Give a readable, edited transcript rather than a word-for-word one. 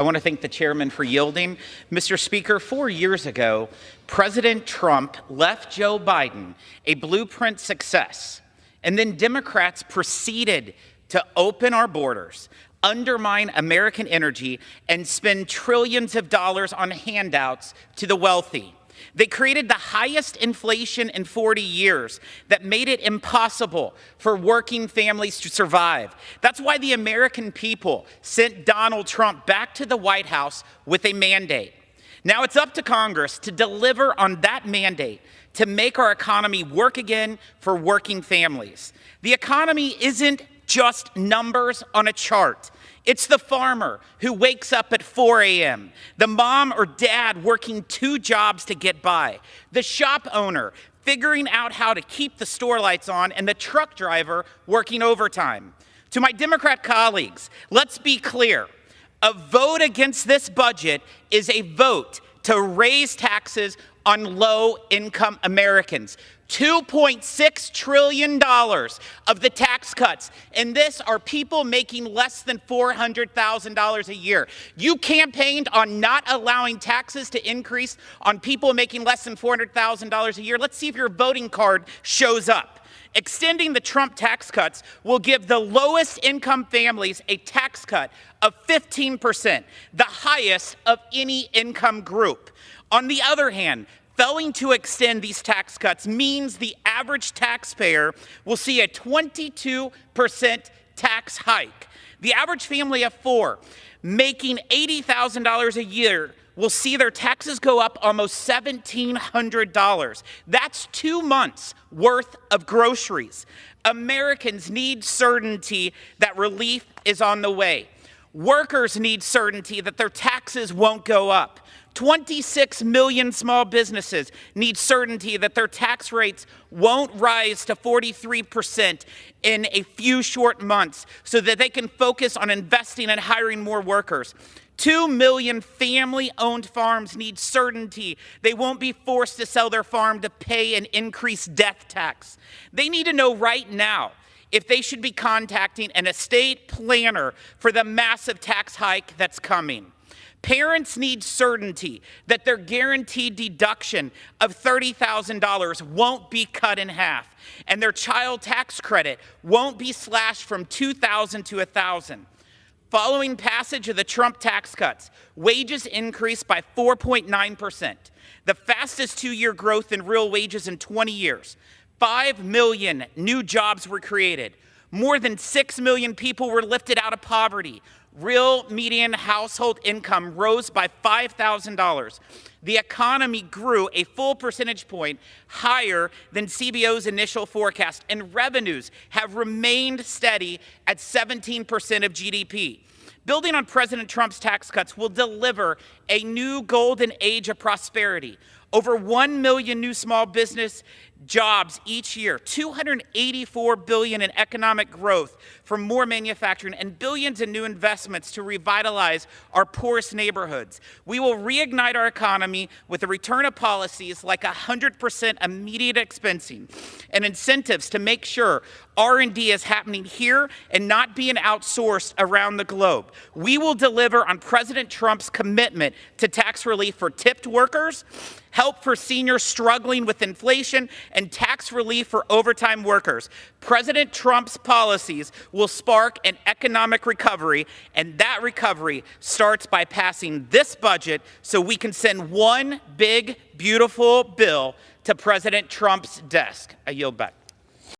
I want to thank the chairman for yielding. Mr. Speaker, 4 years ago, President Trump left Joe Biden a blueprint success, and then Democrats proceeded to open our borders, undermine American energy, and spend trillions of dollars on handouts to the wealthy. They created the highest inflation in 40 years that made it impossible for working families to survive. That's why the American people sent Donald Trump back to the White House with a mandate. Now it's up to Congress to deliver on that mandate to make our economy work again for working families. The economy isn't just numbers on a chart. It's the farmer who wakes up at 4 a.m., the mom or dad working 2 jobs to get by, the shop owner figuring out how to keep the store lights on, and the truck driver working overtime. To my Democrat colleagues, let's be clear. A vote against this budget is a vote to raise taxes on low-income Americans. $2.6 trillion of the tax cuts, and this are people making less than $400,000 a year. You campaigned on not allowing taxes to increase on people making less than $400,000 a year. Let's see if your voting card shows up. Extending the Trump tax cuts will give the lowest income families a tax cut of 15%, the highest of any income group. On the other hand, failing to extend these tax cuts means the average taxpayer will see a 22% tax hike. The average family of 4 making $80,000 a year will see their taxes go up almost $1,700. That's 2 months worth of groceries. Americans need certainty that relief is on the way. Workers need certainty that their taxes won't go up. 26 million small businesses need certainty that their tax rates won't rise to 43% in a few short months so that they can focus on investing and hiring more workers. 2 million family-owned farms need certainty they won't be forced to sell their farm to pay an increased death tax. They need to know right now if they should be contacting an estate planner for the massive tax hike that's coming. Parents need certainty that their guaranteed deduction of $30,000 won't be cut in half, and their child tax credit won't be slashed from $2,000 to $1,000. Following passage of the Trump tax cuts, wages increased by 4.9%, the fastest 2-year growth in real wages in 20 years. 5 million new jobs were created. More than 6 million people were lifted out of poverty. Real median household income rose by $5,000. The economy grew a full percentage point higher than CBO's initial forecast, and revenues have remained steady at 17% of GDP. Building on President Trump's tax cuts will deliver a new golden age of prosperity. Over 1 million new small business jobs each year, $284 billion in economic growth from more manufacturing, and billions in new investments to revitalize our poorest neighborhoods. We will reignite our economy with the return of policies like 100% immediate expensing and incentives to make sure R&D is happening here and not being outsourced around the globe. We will deliver on President Trump's commitment to tax relief for tipped workers, help for seniors struggling with inflation, and tax relief for overtime workers. President Trump's policies will spark an economic recovery, and that recovery starts by passing this budget so we can send one big, beautiful bill to President Trump's desk. I yield back.